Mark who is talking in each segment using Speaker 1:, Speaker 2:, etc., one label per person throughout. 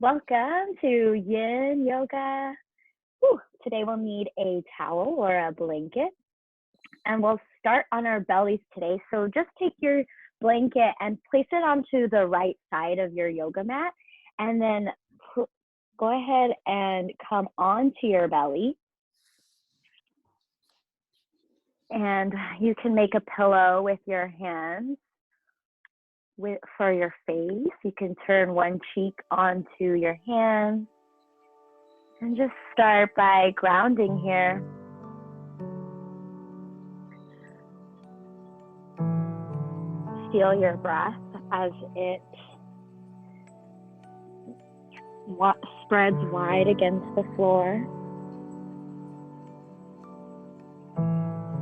Speaker 1: Welcome to Yin Yoga. Today we'll need a towel or a blanket, and we'll start on our bellies today. So just take your blanket and place it onto the right side of your yoga mat, and then go ahead and come onto your belly. And you can make a pillow with your hands for your face. You can turn one cheek onto your hand and just start by grounding here. Feel your breath as it spreads wide against the floor.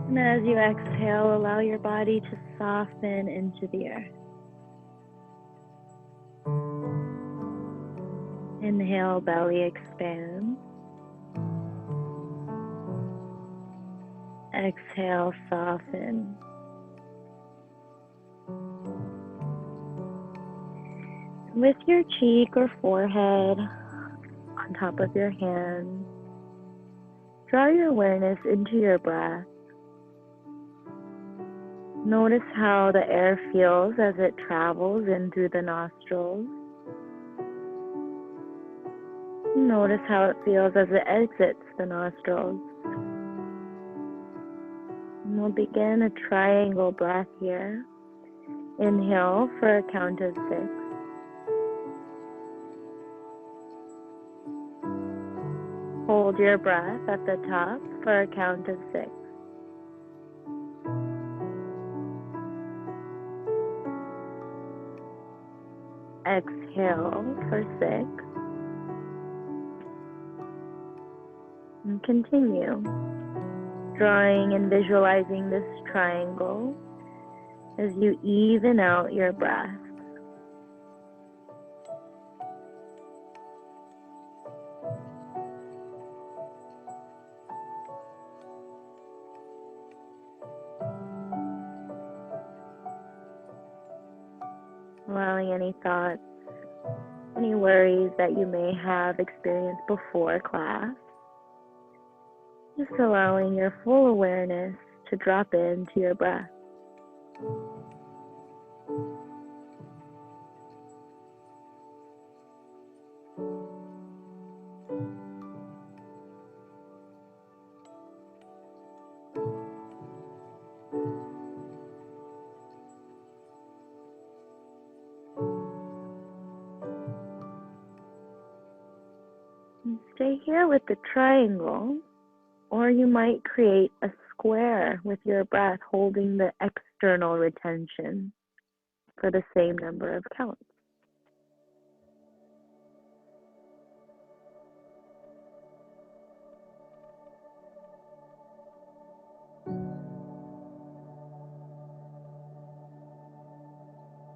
Speaker 1: And as you exhale, allow your body to soften into the earth. Inhale, belly expands. Exhale, soften. With your cheek or forehead on top of your hand, draw your awareness into your breath. Notice how the air feels as it travels in through the nostrils. Notice how it feels as it exits the nostrils. And we'll begin a triangle breath here. Inhale for a count of 6. Hold your breath at the top for a count of 6. Exhale for 6. And continue. Drawing and visualizing this triangle as you even out your breath. Allowing any thoughts, any worries that you may have experienced before class. Just allowing your full awareness to drop into your breath. And stay here with the triangle, or you might create a square with your breath holding the external retention for the same number of counts.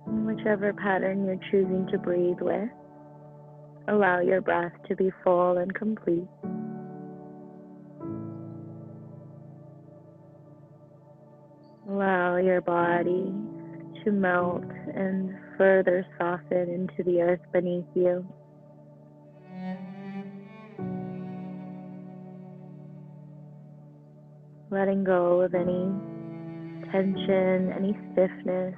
Speaker 1: In whichever pattern you're choosing to breathe with, allow your breath to be full and complete. Allow your body to melt and further soften into the earth beneath you. Letting go of any tension, any stiffness.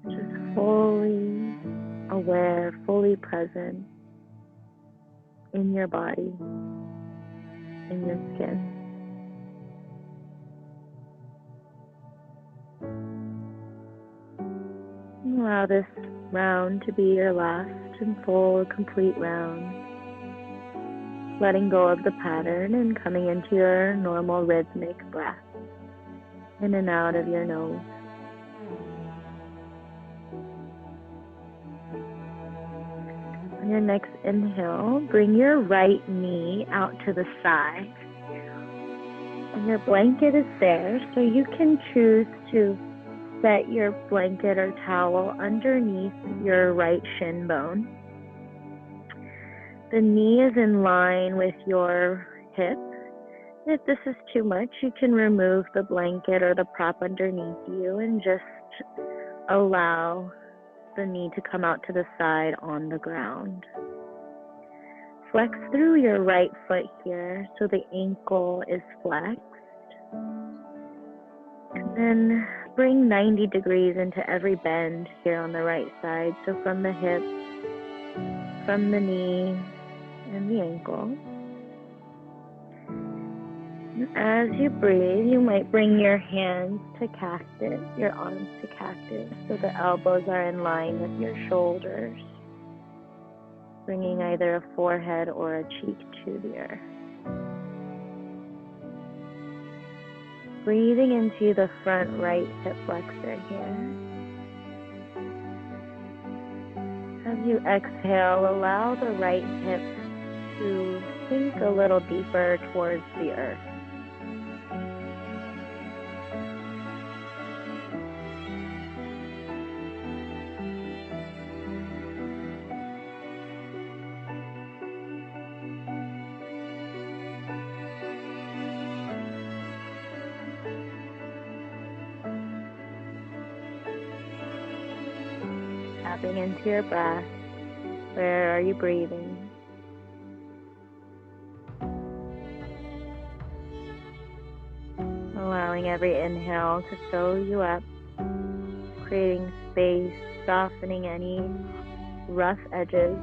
Speaker 1: Just fully aware, fully present in your body, in your skin. Allow this round to be your last and full, complete round. Letting go of the pattern and coming into your normal rhythmic breath, in and out of your nose. On your next inhale, bring your right knee out to the side. And your blanket is there, so you can choose to set your blanket or towel underneath your right shin bone. The knee is in line with your hip. If this is too much, you can remove the blanket or the prop underneath you and just allow the knee to come out to the side on the ground. Flex through your right foot here so the ankle is flexed. And then bring 90 degrees into every bend here on the right side. So from the hip, from the knee, and the ankle. As you breathe, you might bring your hands to cactus, your arms to cactus, so the elbows are in line with your shoulders, bringing either a forehead or a cheek to the earth. Breathing into the front right hip flexor here. As you exhale, allow the right hip to sink a little deeper towards the earth. Tapping into your breath. Where are you breathing? Allowing every inhale to fill you up, creating space, softening any rough edges.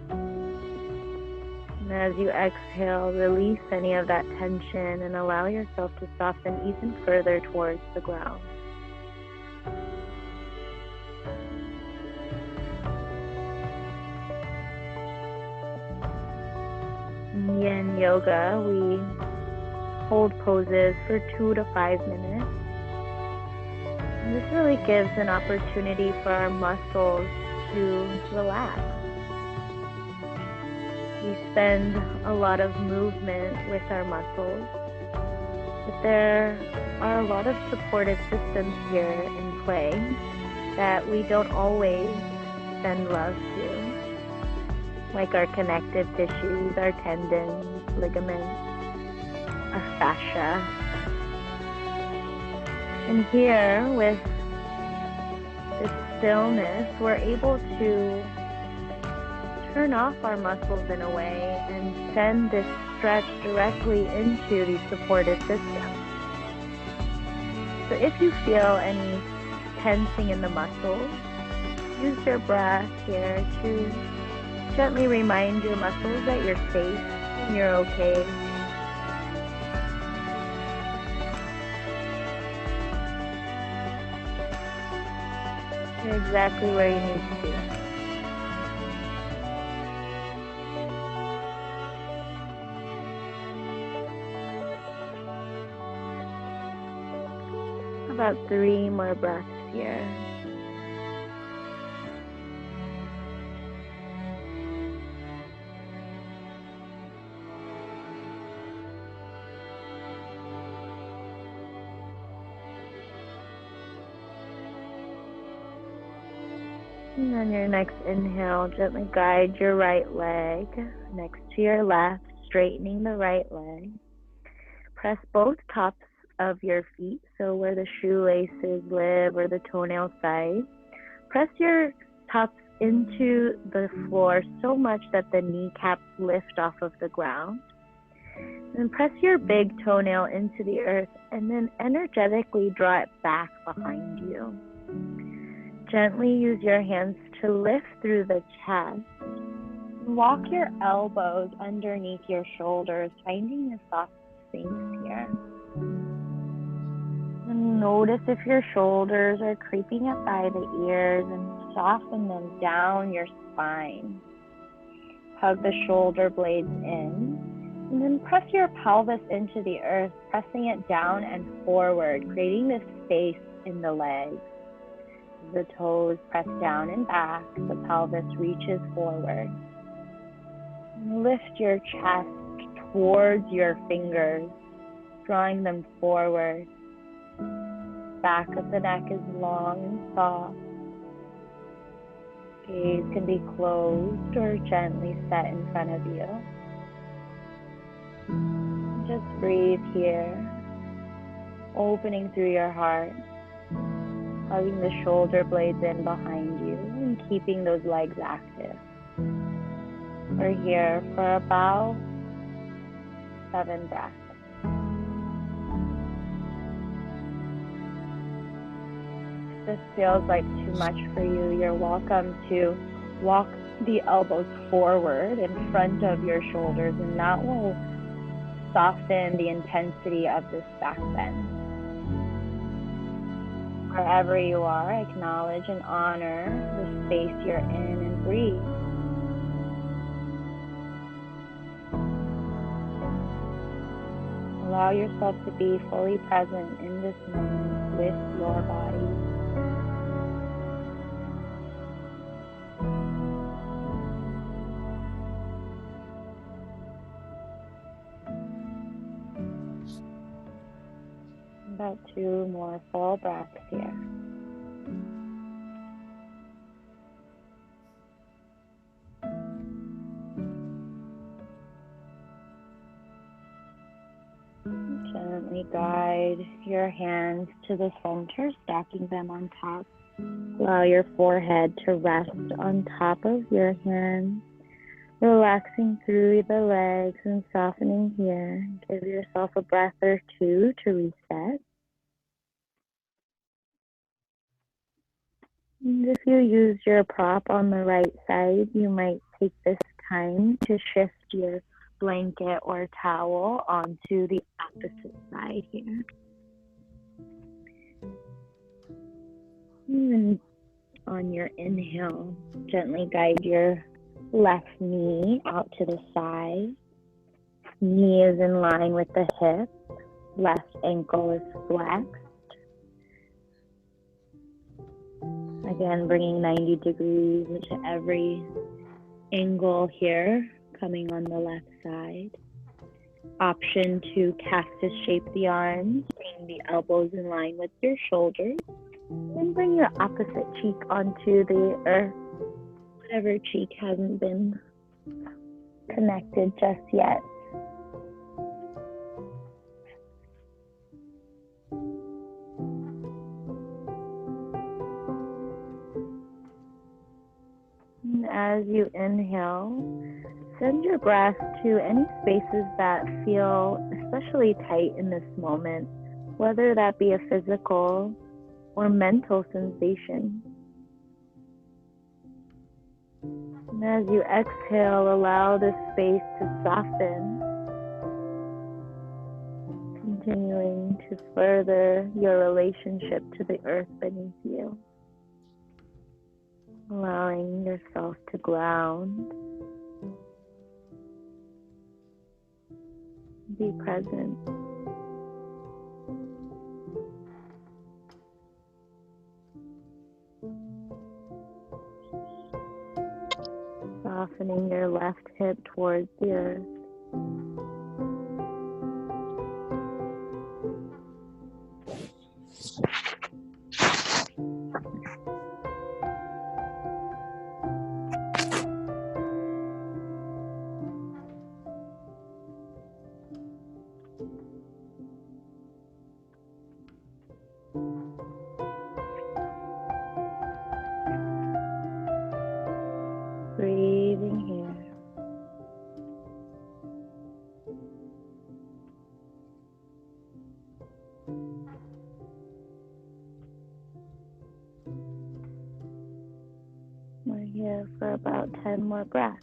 Speaker 1: And as you exhale, release any of that tension and allow yourself to soften even further towards the ground. In Yin Yoga, we hold poses for 2 to 5 minutes. And this really gives an opportunity for our muscles to relax. We spend a lot of movement with our muscles, but there are a lot of supportive systems here in play that we don't always send love to, like our connective tissues, our tendons, ligaments, our fascia. And here, with this stillness, we're able to turn off our muscles in a way and send this stretch directly into these supportive systems. So if you feel any tensing in the muscles, use your breath here to gently remind your muscles that you're safe and you're okay. You're exactly where you need to be. About 3 more breaths here. And on your next inhale, gently guide your right leg next to your left, straightening the right leg. Press both tops of your feet, so where the shoelaces live or the toenail side. Press your tops into the floor so much that the kneecaps lift off of the ground. And press your big toenail into the earth and then energetically draw it back behind you. Gently use your hands to lift through the chest. Walk your elbows underneath your shoulders, finding the soft space here. And notice if your shoulders are creeping up by the ears and soften them down your spine. Hug the shoulder blades in, and then press your pelvis into the earth, pressing it down and forward, creating this space in the legs. The toes press down and back, the pelvis reaches forward. Lift your chest towards your fingers, drawing them forward. Back of the neck is long and soft. Gaze can be closed or gently set in front of you. Just breathe here, opening through your heart. Hugging the shoulder blades in behind you and keeping those legs active. We're here for about 7 breaths. If this feels like too much for you, you're welcome to walk the elbows forward in front of your shoulders, and that will soften the intensity of this back bend. Wherever you are, acknowledge and honor the space you're in and breathe. Allow yourself to be fully present in this moment with your body. About 2 more full breaths here. Gently guide your hands to the center, stacking them on top. Allow your forehead to rest on top of your hands, relaxing through the legs and softening here. Give yourself a breath or 2 to reset. And if you use your prop on the right side, you might take this time to shift your blanket or towel onto the opposite side here. And on your inhale, gently guide your left knee out to the side. Knee is in line with the hip. Left ankle is flexed. Again, bringing 90 degrees into every angle here, coming on the left side. Option to cactus shape the arms, bring the elbows in line with your shoulders, and bring your opposite cheek onto the earth. Whatever cheek hasn't been connected just yet. And as you inhale, send your breath to any spaces that feel especially tight in this moment, whether that be a physical or mental sensation. And as you exhale, allow this space to soften, continuing to further your relationship to the earth beneath you. Allowing yourself to ground, be present. Softening your left hip towards the earth. Breathing here. We're here for about 10 more breaths.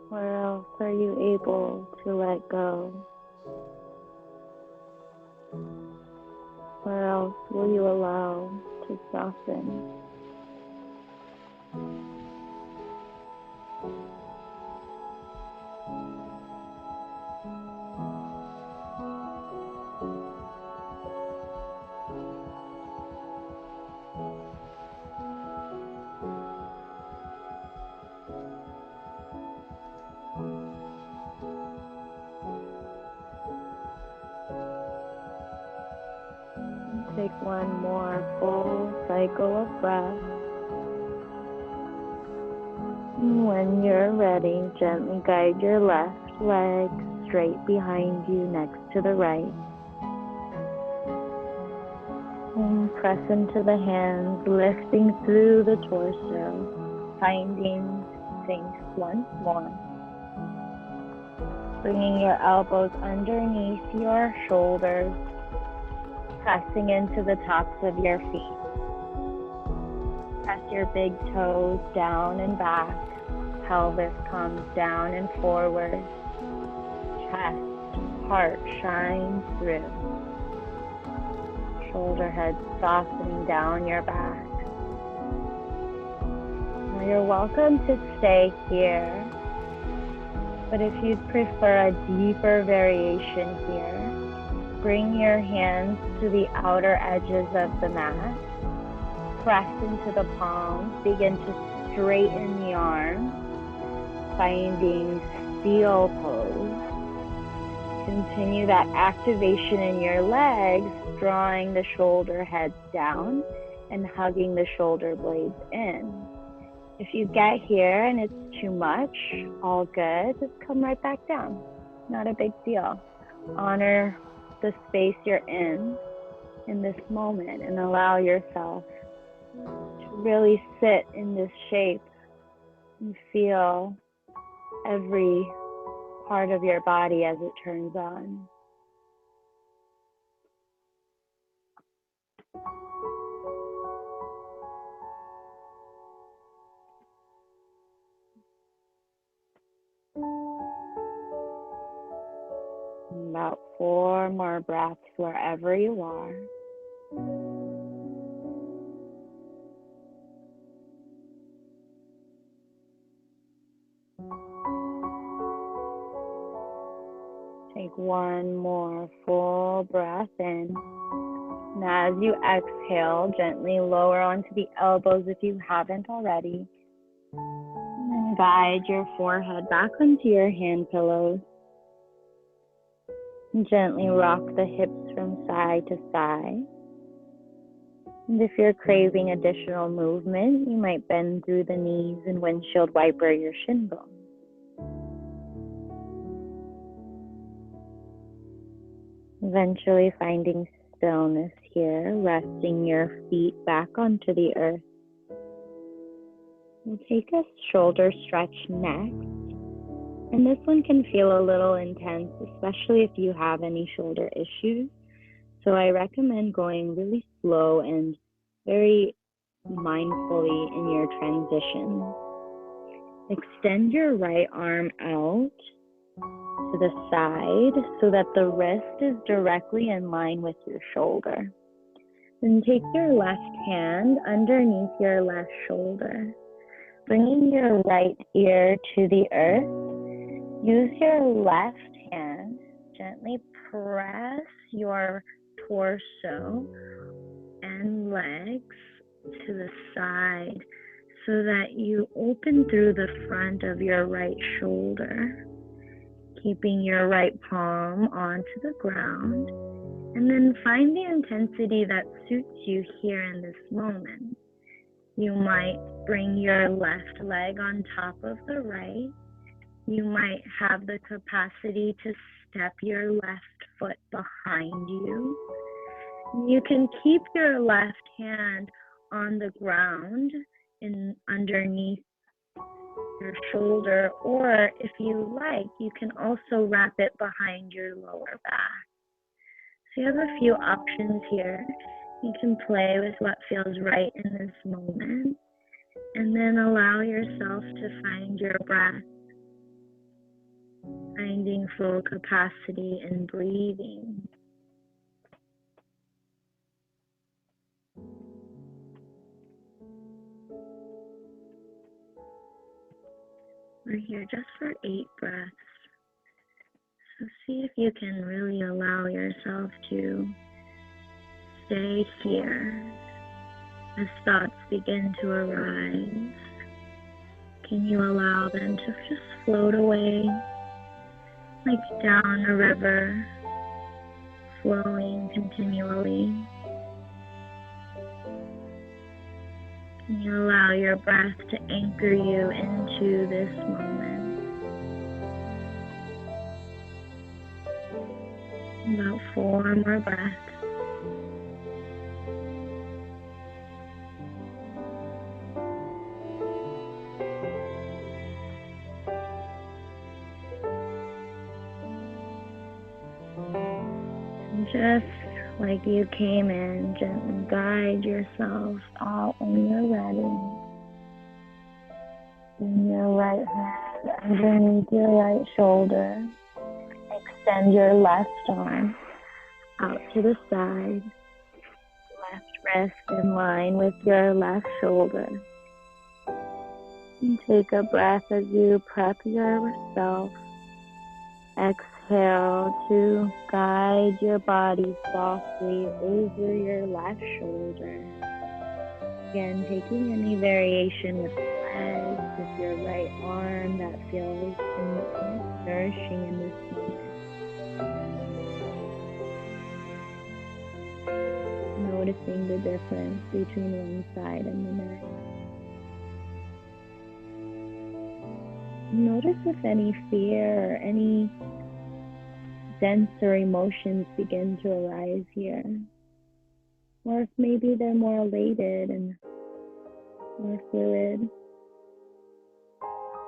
Speaker 1: Where else are you able to let go? Where else will you allow to soften? Take one more full cycle of breath. When you're ready, gently guide your left leg straight behind you next to the right. And press into the hands, lifting through the torso, finding Sphinx once more. Bringing your elbows underneath your shoulders, pressing into the tops of your feet. Press your big toes down and back. Pelvis comes down and forward. Chest, heart shines through. Shoulder head softening down your back. Now you're welcome to stay here, but if you'd prefer a deeper variation here, bring your hands to the outer edges of the mat. Press into the palms, begin to straighten the arms, finding seal pose. Continue that activation in your legs, drawing the shoulder heads down and hugging the shoulder blades in. If you get here and it's too much, all good, just come right back down. Not a big deal. Honor the space you're in this moment and allow yourself to really sit in this shape and feel every part of your body as it turns on. About 4 more breaths wherever you are. Take one more full breath in. And as you exhale, gently lower onto the elbows if you haven't already. And then guide your forehead back onto your hand pillows. And gently rock the hips from side to side. And if you're craving additional movement, you might bend through the knees and windshield wiper your shin bones. Eventually finding stillness here, resting your feet back onto the earth. We'll take a shoulder stretch next. And this one can feel a little intense, especially if you have any shoulder issues. So I recommend going really slow and very mindfully in your transition. Extend your right arm out to the side so that the wrist is directly in line with your shoulder. Then take your left hand underneath your left shoulder, bringing your right ear to the earth. Use your left hand, gently press your torso and legs to the side so that you open through the front of your right shoulder, keeping your right palm onto the ground, and then find the intensity that suits you here in this moment. You might bring your left leg on top of the right. You might have the capacity to step your left foot behind you. You can keep your left hand on the ground and underneath your shoulder, or if you like, you can also wrap it behind your lower back. So you have a few options here. You can play with what feels right in this moment, and then allow yourself to find your breath. Finding full capacity in breathing. We're here just for 8 breaths. So see if you can really allow yourself to stay here as thoughts begin to arise. Can you allow them to just float away? Like down a river, flowing continually. You allow your breath to anchor you into this moment. About 4 more breaths. And just like you came in, gently guide yourself out when you're ready. Bring your right hand underneath your right shoulder. Extend your left arm out to the side. Left wrist in line with your left shoulder. And take a breath as you prep yourself. Exhale to guide your body softly over your left shoulder. Again, taking any variation with the legs, with your right arm that feels nourishing in this moment. Noticing the difference between one side and the next. Notice if any fear or any denser emotions begin to arise here. Or if maybe they're more elated and more fluid.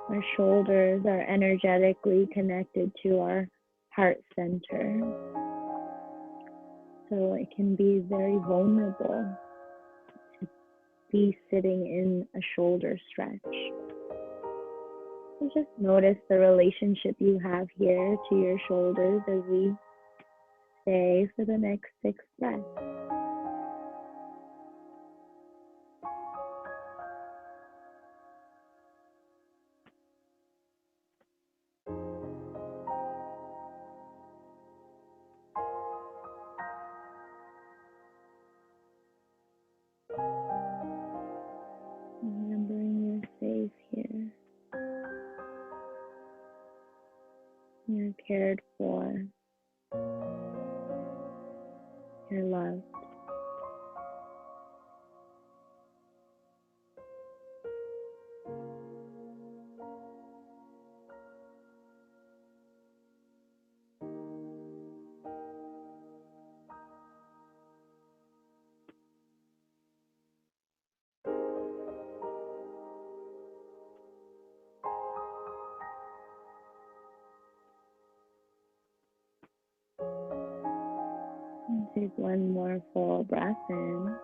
Speaker 1: Our shoulders are energetically connected to our heart center. So it can be very vulnerable to be sitting in a shoulder stretch. So just notice the relationship you have here to your shoulders as we stay for the next 6 breaths. Remembering you're safe here. You're cared for. You're loved. And take one more full breath in.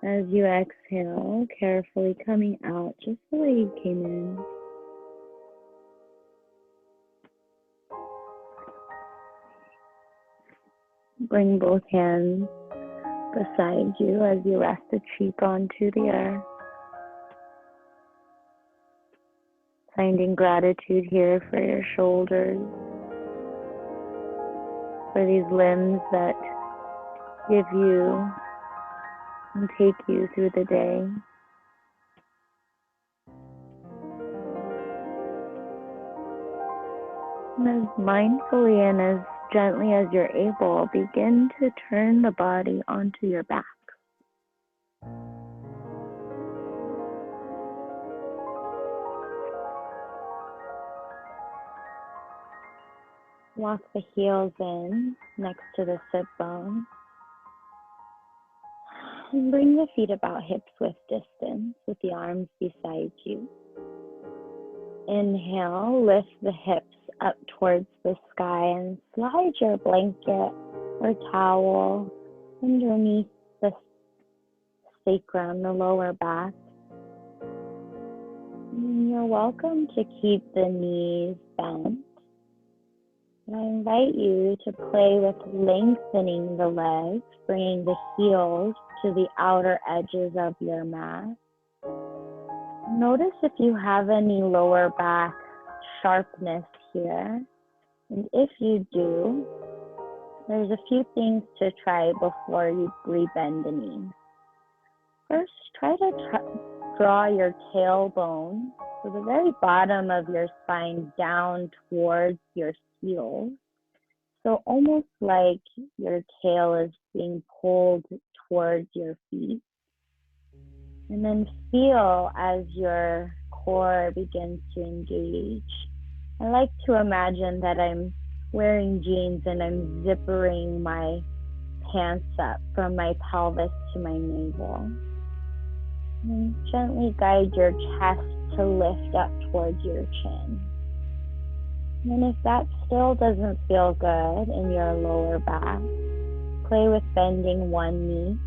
Speaker 1: As you exhale, carefully coming out just the way you came in. Bring both hands beside you as you rest a cheek onto the earth. Finding gratitude here for your shoulders, for these limbs that give you and take you through the day. And as mindfully and as gently as you're able, begin to turn the body onto your back. Walk the heels in next to the sit bone. And bring the feet about hips width distance with the arms beside you. Inhale, lift the hips up towards the sky and slide your blanket or towel underneath the sacrum, the lower back. And you're welcome to keep the knees bent. And I invite you to play with lengthening the legs, bringing the heels to the outer edges of your mat. Notice if you have any lower back sharpness here. And if you do, there's a few things to try before you rebend the knee. First, try to draw your tailbone, so the very bottom of your spine, down towards your heels. So almost like your tail is being pulled towards your feet. And then feel as your core begins to engage. I like to imagine that I'm wearing jeans and I'm zippering my pants up from my pelvis to my navel. And gently guide your chest to lift up towards your chin. And if that still doesn't feel good in your lower back, play with bending one knee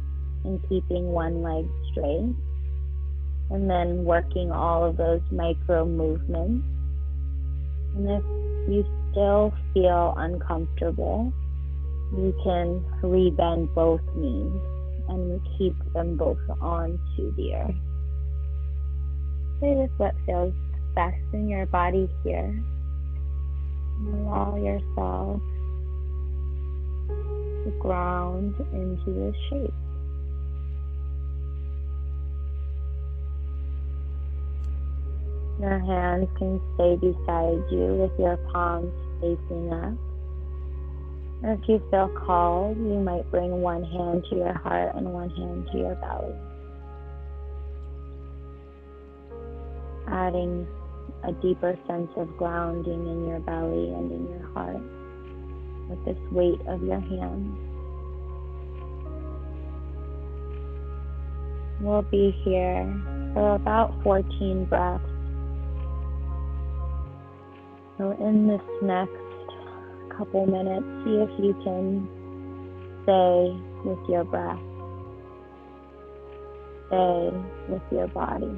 Speaker 1: and keeping one leg straight. And then working all of those micro movements. And if you still feel uncomfortable, you can rebend both knees and keep them both onto the earth. Play with what feels best in your body here. And allow yourself to ground into this shape. Your hands can stay beside you with your palms facing up. Or if you feel called, you might bring one hand to your heart and one hand to your belly. Adding a deeper sense of grounding in your belly and in your heart with this weight of your hands. We'll be here for about 14 breaths. So in this next couple minutes, see if you can stay with your breath, stay with your body.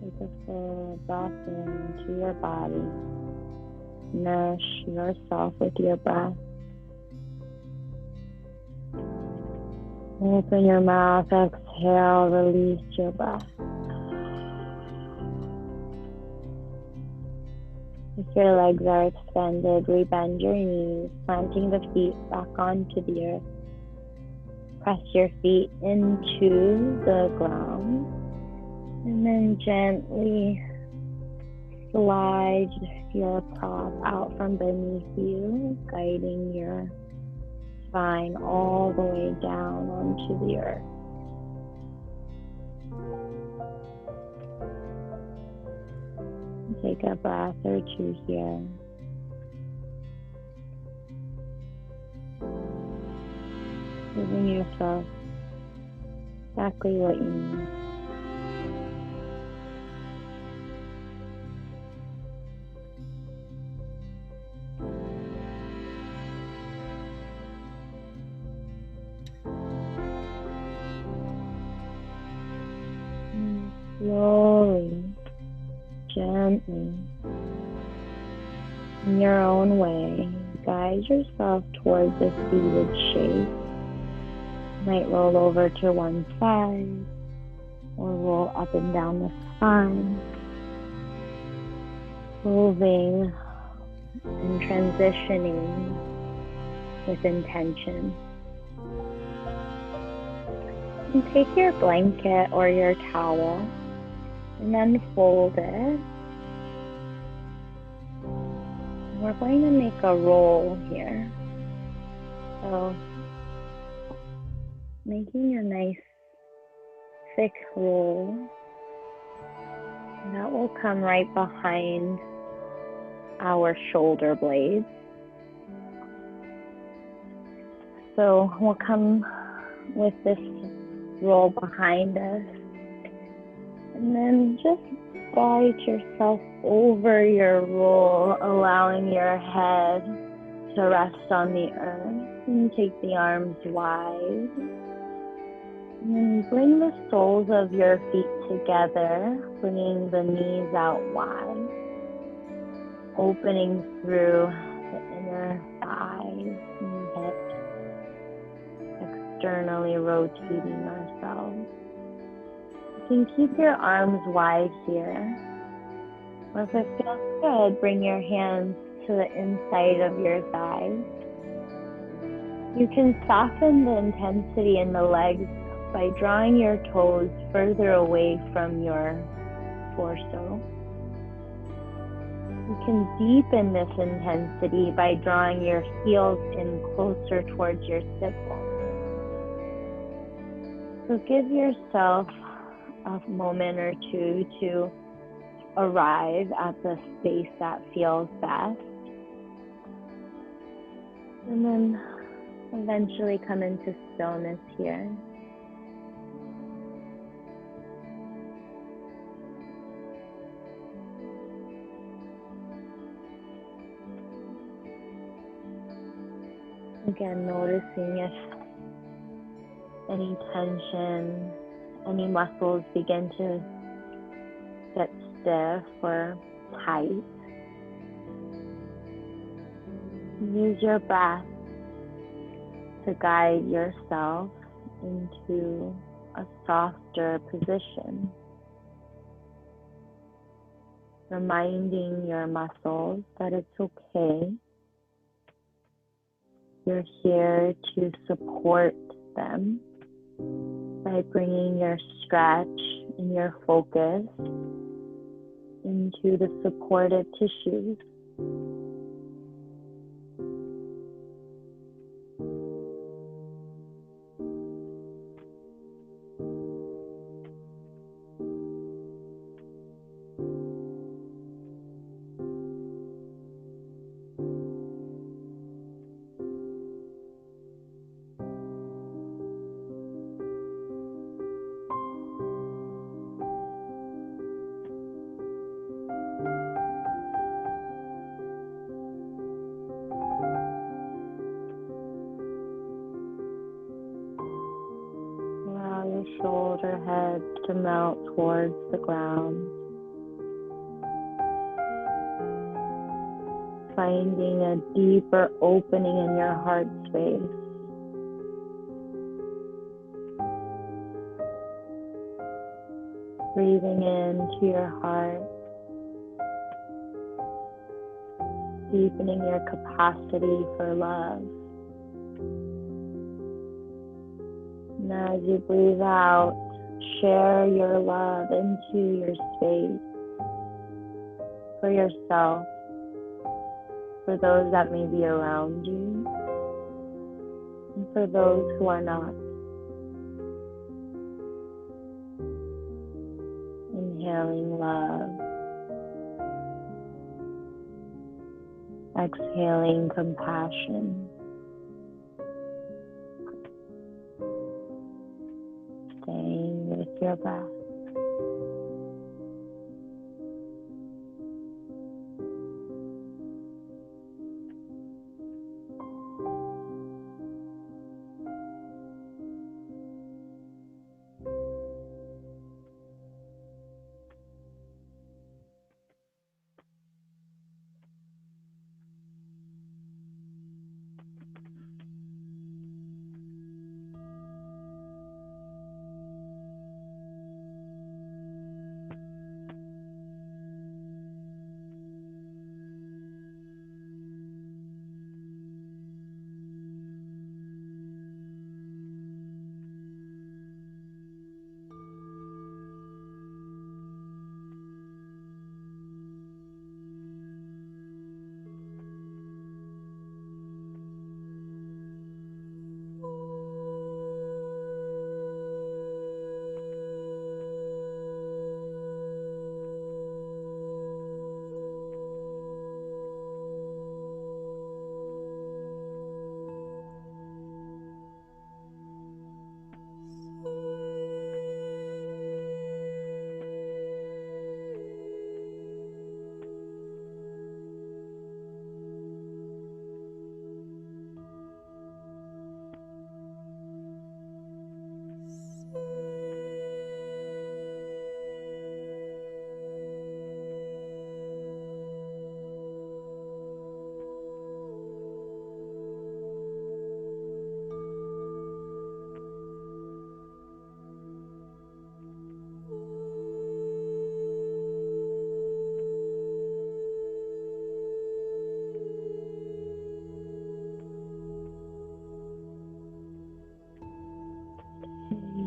Speaker 1: Take a full breath into your body. Nourish yourself with your breath. Open your mouth, exhale, release your breath. If your legs are extended, rebend your knees, planting the feet back onto the earth. Press your feet into the ground and then gently slide your prop out from beneath you, guiding your spine all the way down onto the earth. Take a breath or two here. Giving yourself exactly what you need. And slowly, gently, in your own way, guide yourself towards a seated shape. Might roll over to one side or roll up and down the spine, moving and transitioning with intention. And take your blanket or your towel and then fold it. We're going to make a roll here. So making a nice thick roll that will come right behind our shoulder blades. So we'll come with this roll behind us and then just guide yourself over your roll, allowing your head to rest on the earth, and take the arms wide. And then bring the soles of your feet together, bringing the knees out wide, opening through the inner thighs and hips, externally rotating ourselves. You can keep your arms wide here. Or if it feels good, bring your hands to the inside of your thighs. You can soften the intensity in the legs by drawing your toes further away from your torso. You can deepen this intensity by drawing your heels in closer towards your sit bones. So give yourself a moment or two to arrive at the space that feels best. And then eventually come into stillness here. Again, noticing if any tension, any muscles begin to get stiff or tight. Use your breath to guide yourself into a softer position, reminding your muscles that it's okay. You're here to support them by bringing your stretch and your focus into the supportive tissues. Shoulder heads to melt towards the ground, finding a deeper opening in your heart space. Breathing into your heart, deepening your capacity for love. as you breathe out, share your love into your space for yourself, for those that may be around you, and for those who are not. Inhaling love. Exhaling compassion. Staying with your breath.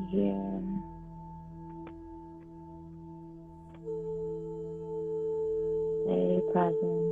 Speaker 1: Here. Stay present.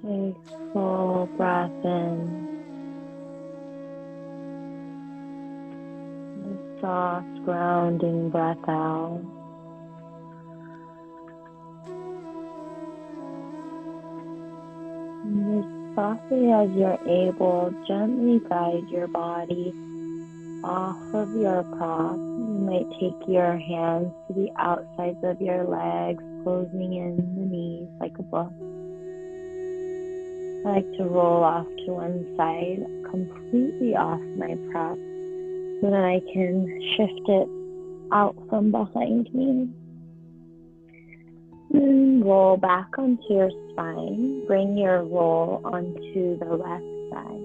Speaker 1: Take full breath in. A soft, grounding breath out. And as softly as you're able, gently guide your body off of your prop. You might take your hands to the outsides of your legs, closing in the knees like a book. I like to roll off to one side, completely off my prop, so that I can shift it out from behind me. And roll back onto your spine. Bring your roll onto the left side.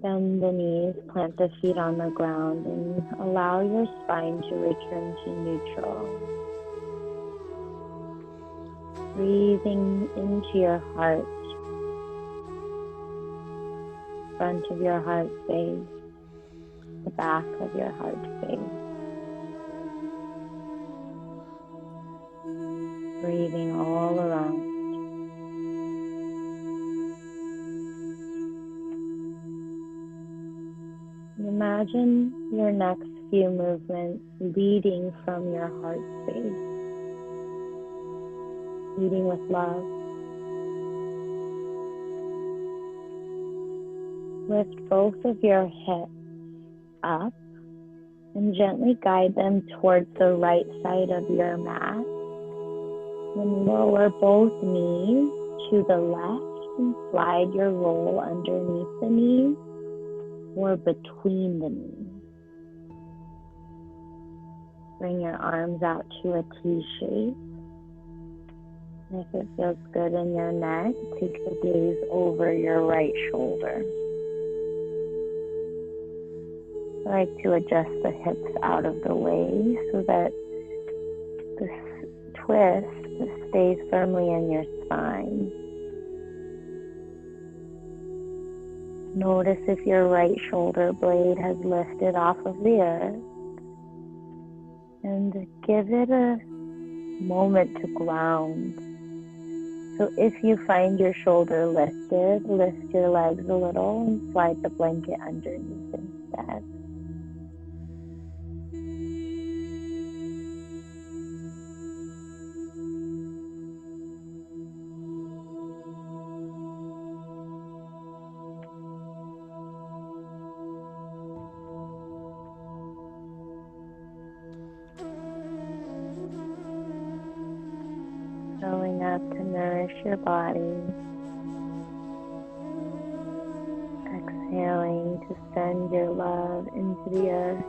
Speaker 1: Bend the knees, plant the feet on the ground, and allow your spine to return to neutral. Breathing into your heart, front of your heart space, the back of your heart space. Breathing all around. Imagine your next few movements leading from your heart space, leading with love. Lift both of your hips up and gently guide them towards the right side of your mat. Then lower both knees to the left and slide your roll underneath the knees or between the knees. Bring your arms out to a T shape. And if it feels good in your neck, take the gaze over your right shoulder. I like to adjust the hips out of the way so that this twist stays firmly in your spine. Notice if your right shoulder blade has lifted off of the earth, and give it a moment to ground. So if you find your shoulder lifted, lift your legs a little and slide the blanket underneath instead. Showing up to nourish your body. Exhaling to send your love into the earth.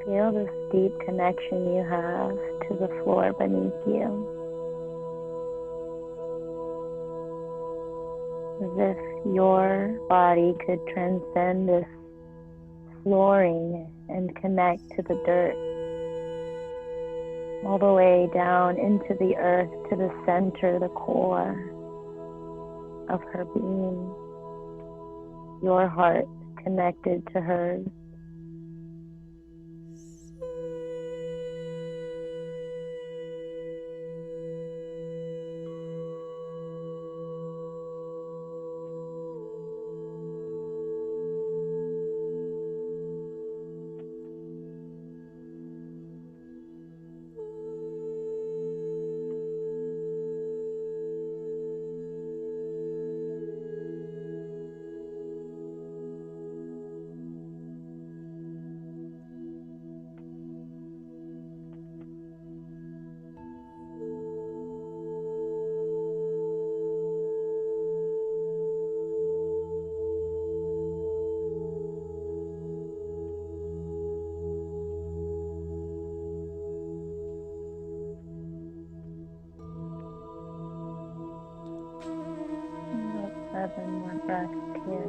Speaker 1: Feel this deep connection you have to the floor beneath you. As if your body could transcend this flooring and connect to the dirt, all the way down into the earth, to the center, the core of her being. Your heart connected to hers. About 7 more breaths here.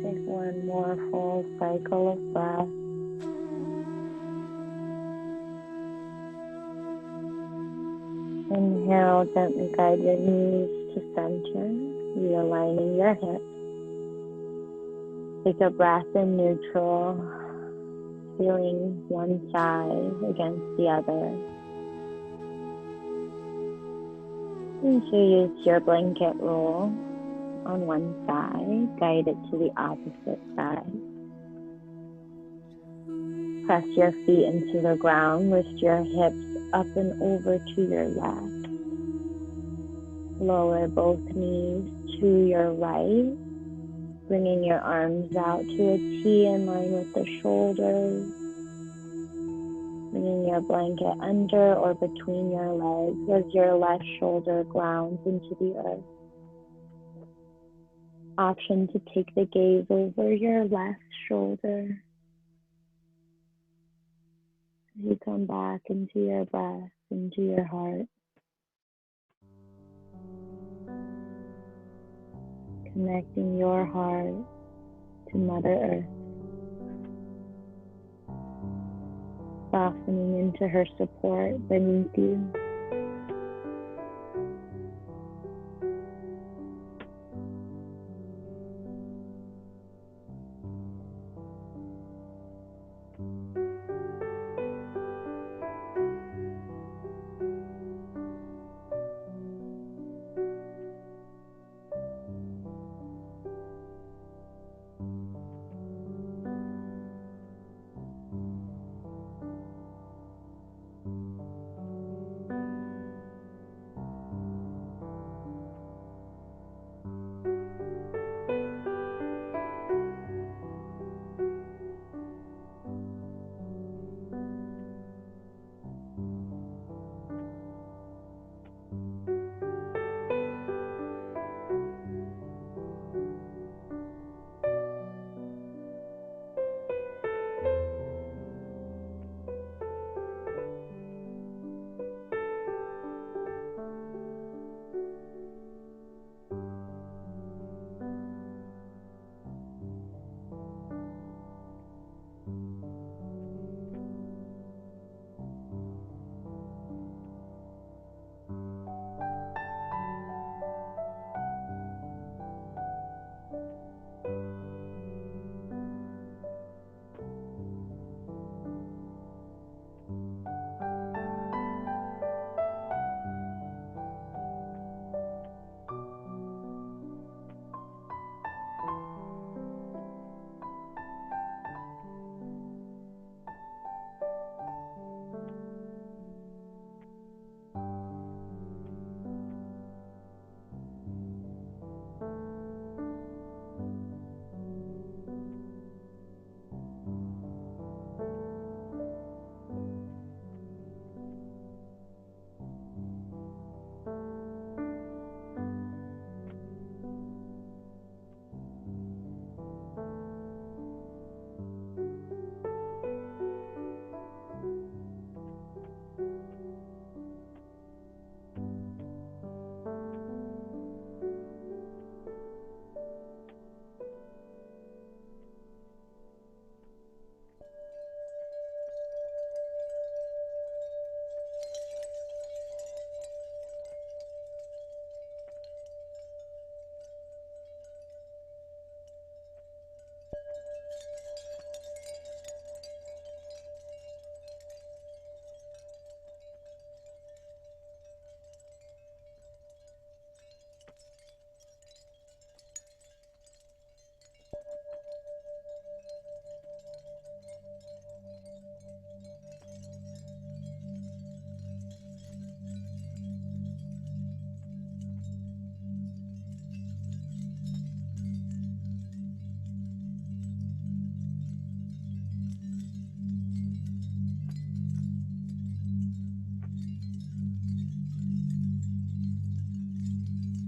Speaker 1: Take one more full cycle of breath. Inhale, gently guide your knees to center, realigning your hips. Take a breath in neutral, feeling one side against the other. And so use your blanket roll on one side, guide it to the opposite side. Press your feet into the ground, lift your hips up and over to your left. Lower both knees to your right Bringing your arms out to a T in line with the shoulders. Bringing your blanket under or between your legs as your left shoulder grounds into the earth. Option to take the gaze over your left shoulder. As you come back into your breath, into your heart. Connecting your heart to Mother Earth. Softening into her support beneath you.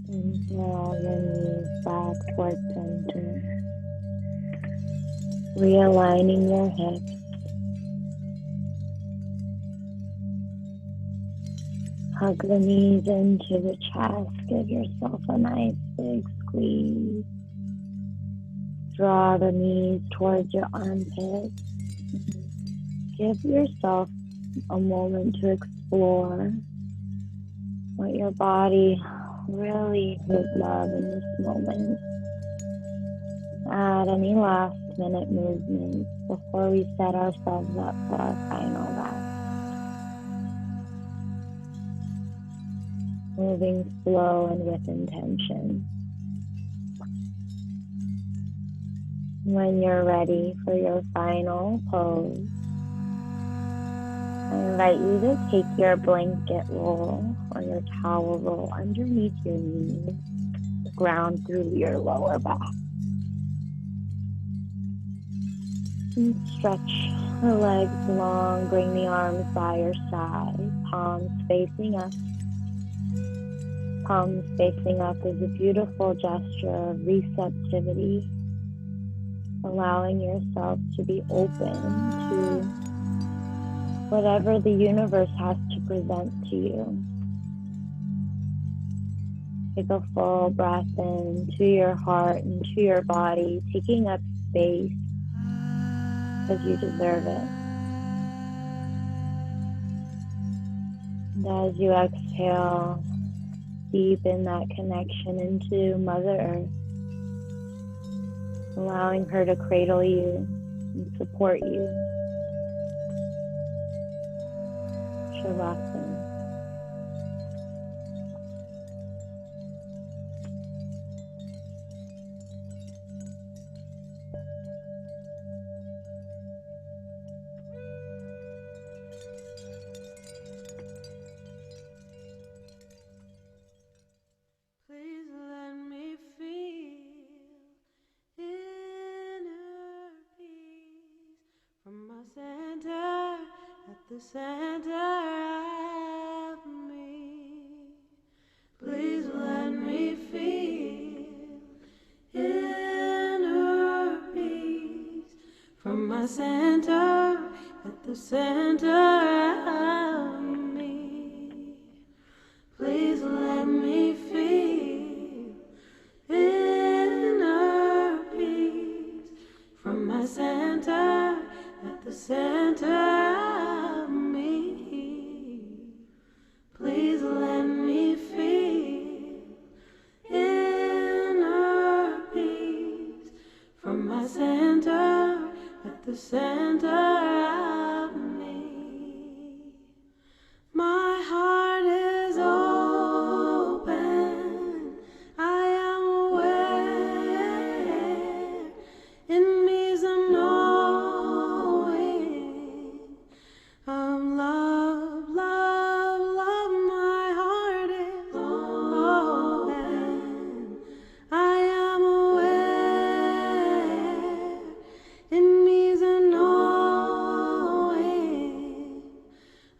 Speaker 1: And draw your knees back towards center. Realigning your hips. Hug the knees into the chest. Give yourself a nice big squeeze. Draw the knees towards your armpits. Give yourself a moment to explore what your body really would love in this moment. Add any last minute movements before we set ourselves up for our final rest. Moving slow and with intention. When you're ready for your final pose, I invite you to take your blanket roll or your towel roll underneath your knees, ground through your lower back. And stretch the legs long, bring the arms by your side, palms facing up. Palms facing up is a beautiful gesture of receptivity, allowing yourself to be open to whatever the universe has to present to you. Take a full breath into your heart and to your body, taking up space because you deserve it. And as you exhale, deepen that connection into Mother Earth, allowing her to cradle you and support you. Shavasana.
Speaker 2: Please let me feel inner peace from my center at the center of me. Please let me feel inner peace from my center at the center of me. Please let me feel inner peace from my center at the center of me. Please let me feel inner peace from my center at the center of me. My heart is open, I am aware, in me's a knowing of love, love, love. My heart is open, I am aware, in me's a knowing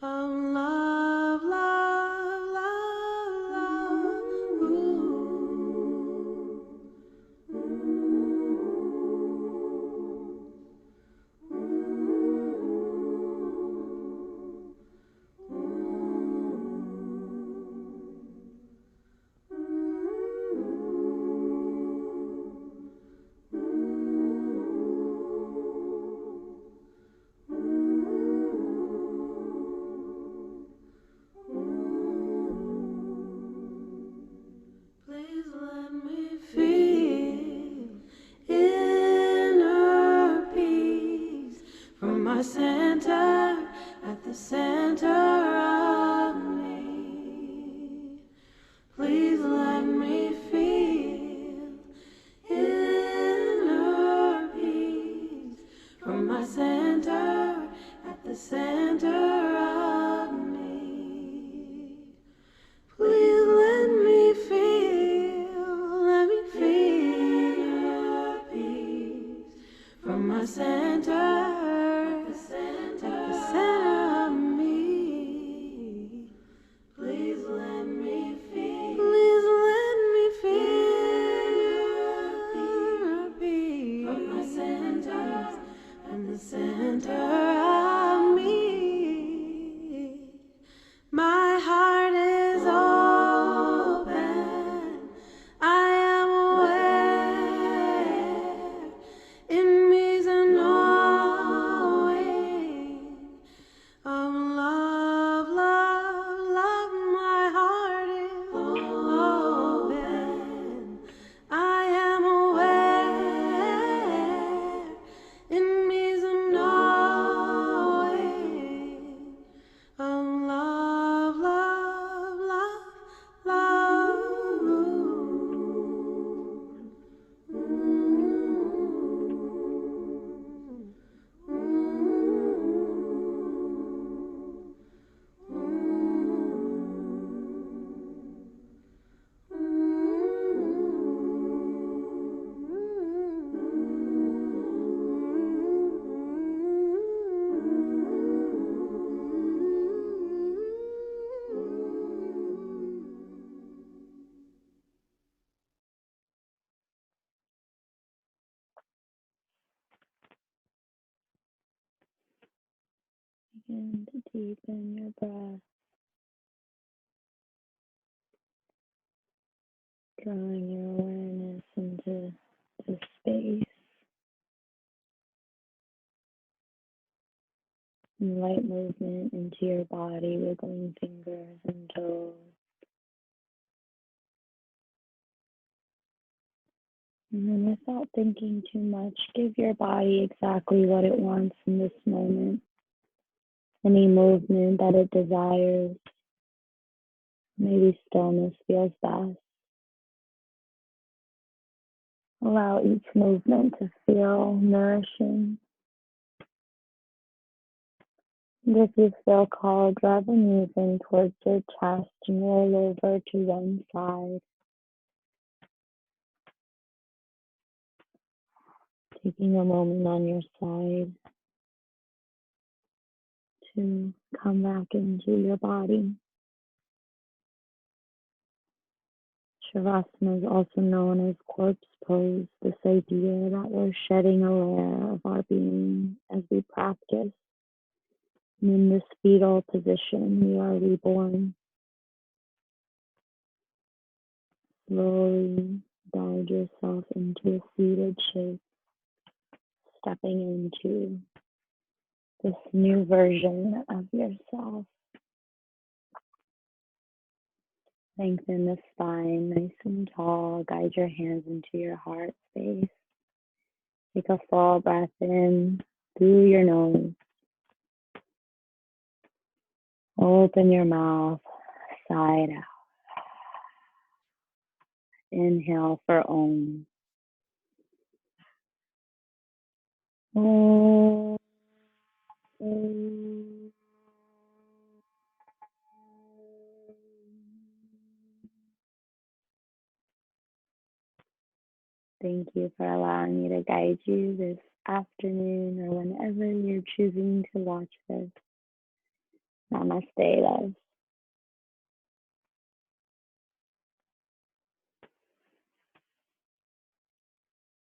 Speaker 2: of love, love, love, love. Please let me feel inner peace from my center at the center of me. Please let me feel inner peace from my center at the center of me. Please let me feel your peace from my center, at the center of me. Please let me feel your peace from my center, and the center of me.
Speaker 1: Begin to deepen your breath, drawing your awareness into the space. And light movement into your body, wiggling fingers and toes. And then without thinking too much, give your body exactly what it wants in this moment. Any movement that it desires. Maybe stillness feels best. Allow each movement to feel nourishing. And if you feel called, draw the knees in towards your chest and roll over to one side. Taking a moment on your side to come back into your body. Shavasana is also known as corpse pose, this idea that we're shedding a layer of our being as we practice. And in this fetal position, we are reborn. Slowly guide yourself into a seated shape, stepping into this new version of yourself. Lengthen the spine nice and tall. Guide your hands into your heart space. Take a full breath in through your nose. Open your mouth, side out. Inhale for Om. Om. Thank you for allowing me to guide you this afternoon or whenever you're choosing to watch this. Namaste, love.